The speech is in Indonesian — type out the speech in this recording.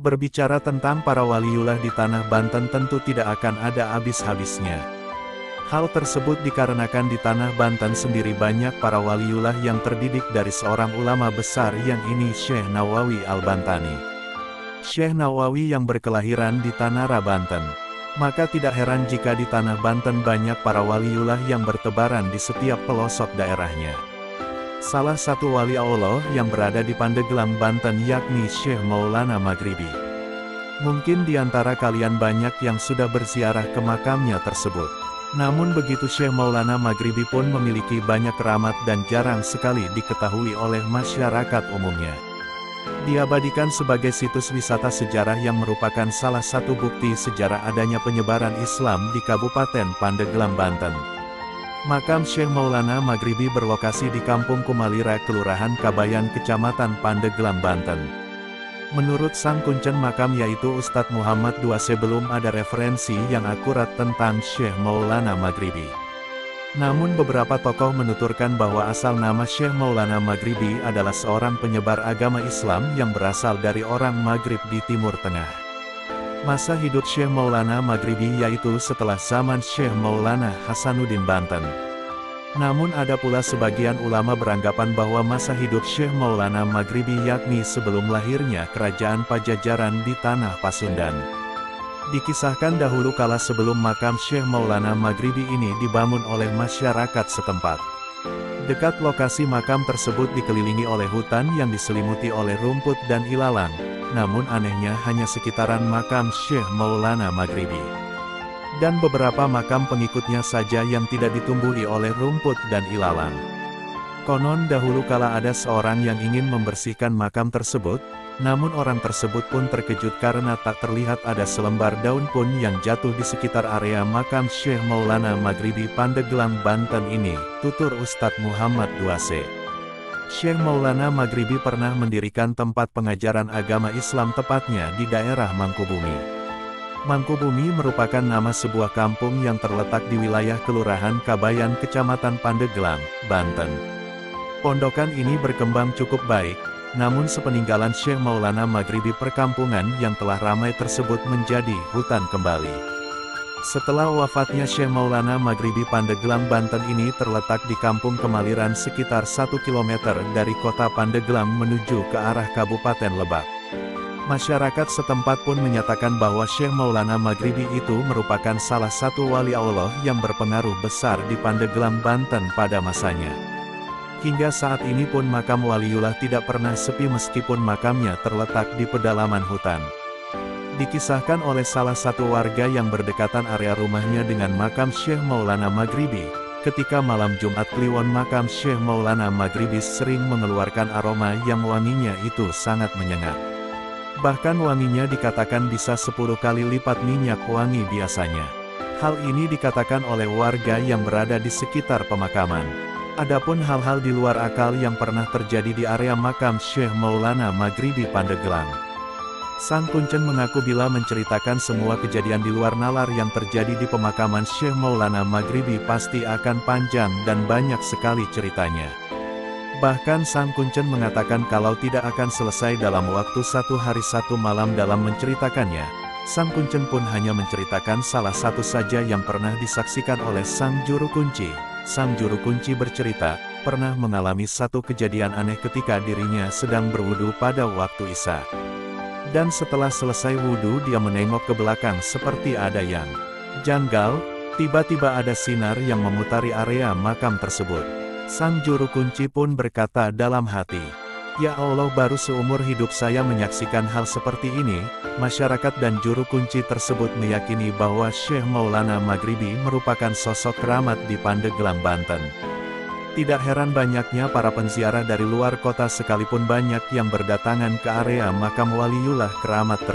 Berbicara tentang para waliullah di tanah Banten tentu tidak akan ada habis-habisnya. Hal tersebut dikarenakan di tanah Banten sendiri banyak para waliullah yang terdidik dari seorang ulama besar yang ini Syekh Nawawi Al-Bantani. Syekh Nawawi yang berkelahiran di Tanara, Banten. Maka tidak heran jika di tanah Banten banyak para waliullah yang bertebaran di setiap pelosok daerahnya. Salah satu wali Allah yang berada di Pandeglang, Banten yakni Syekh Maulana Maghribi. Mungkin di antara kalian banyak yang sudah berziarah ke makamnya tersebut. Namun begitu Syekh Maulana Maghribi pun memiliki banyak keramat dan jarang sekali diketahui oleh masyarakat umumnya. Diabadikan sebagai situs wisata sejarah yang merupakan salah satu bukti sejarah adanya penyebaran Islam di Kabupaten Pandeglang, Banten. Makam Syekh Maulana Maghribi berlokasi di Kampung Kumalira, Kelurahan Kabayan, Kecamatan Pandeglang, Banten. Menurut sang kuncen makam yaitu Ustadz Muhammad II, belum ada referensi yang akurat tentang Syekh Maulana Maghribi. Namun beberapa tokoh menuturkan bahwa asal nama Syekh Maulana Maghribi adalah seorang penyebar agama Islam yang berasal dari orang Maghrib di Timur Tengah. Masa hidup Syekh Maulana Maghribi yaitu setelah zaman Syekh Maulana Hasanuddin, Banten. Namun ada pula sebagian ulama beranggapan bahwa masa hidup Syekh Maulana Maghribi yakni sebelum lahirnya Kerajaan Pajajaran di tanah Pasundan. Dikisahkan dahulu kala sebelum makam Syekh Maulana Maghribi ini dibangun oleh masyarakat setempat. Dekat lokasi makam tersebut dikelilingi oleh hutan yang diselimuti oleh rumput dan ilalang, namun anehnya hanya sekitaran makam Syekh Maulana Maghribi. Dan beberapa makam pengikutnya saja yang tidak ditumbuhi oleh rumput dan ilalang. Konon dahulu kala ada seorang yang ingin membersihkan makam tersebut, namun orang tersebut pun terkejut karena tak terlihat ada selembar daun pun yang jatuh di sekitar area makam Syekh Maulana Maghribi Pandeglang, Banten ini, tutur Ustadz Muhammad II. Syekh Maulana Maghribi pernah mendirikan tempat pengajaran agama Islam tepatnya di daerah Mangkubumi. Mangkubumi merupakan nama sebuah kampung yang terletak di wilayah Kelurahan Kabayan, Kecamatan Pandeglang, Banten. Pondokan ini berkembang cukup baik, namun sepeninggalan Syekh Maulana Maghribi perkampungan yang telah ramai tersebut menjadi hutan kembali. Setelah wafatnya Syekh Maulana Maghribi, Pandeglang, Banten ini terletak di Kampung Kemaliran sekitar 1 km dari kota Pandeglang menuju ke arah Kabupaten Lebak. Masyarakat setempat pun menyatakan bahwa Syekh Maulana Maghribi itu merupakan salah satu wali Allah yang berpengaruh besar di Pandeglang, Banten pada masanya. Hingga saat ini pun makam waliullah tidak pernah sepi meskipun makamnya terletak di pedalaman hutan. Dikisahkan oleh salah satu warga yang berdekatan area rumahnya dengan makam Syekh Maulana Maghribi, ketika malam Jumat Kliwon makam Syekh Maulana Maghribi sering mengeluarkan aroma yang wanginya itu sangat menyengat. Bahkan wanginya dikatakan bisa 10 kali lipat minyak wangi biasanya. Hal ini dikatakan oleh warga yang berada di sekitar pemakaman. Adapun hal-hal di luar akal yang pernah terjadi di area makam Syekh Maulana Maghribi Pandeglang. Sang kuncen mengaku bila menceritakan semua kejadian di luar nalar yang terjadi di pemakaman Syekh Maulana Maghribi pasti akan panjang dan banyak sekali ceritanya. Bahkan sang kuncen mengatakan kalau tidak akan selesai dalam waktu 1 hari 1 malam dalam menceritakannya. Sang kuncen pun hanya menceritakan salah satu saja yang pernah disaksikan oleh sang juru kunci. Sang juru kunci bercerita, pernah mengalami satu kejadian aneh ketika dirinya sedang berwudu pada waktu Isya. Dan setelah selesai wudu dia menengok ke belakang seperti ada yang janggal, tiba-tiba ada sinar yang memutari area makam tersebut. Sang juru kunci pun berkata dalam hati, "Ya Allah, baru seumur hidup saya menyaksikan hal seperti ini." Masyarakat dan juru kunci tersebut meyakini bahwa Syekh Maulana Maghribi merupakan sosok keramat di Pandeglang, Banten. Tidak heran banyaknya para penziarah dari luar kota sekalipun banyak yang berdatangan ke area makam waliullah keramat tersebut.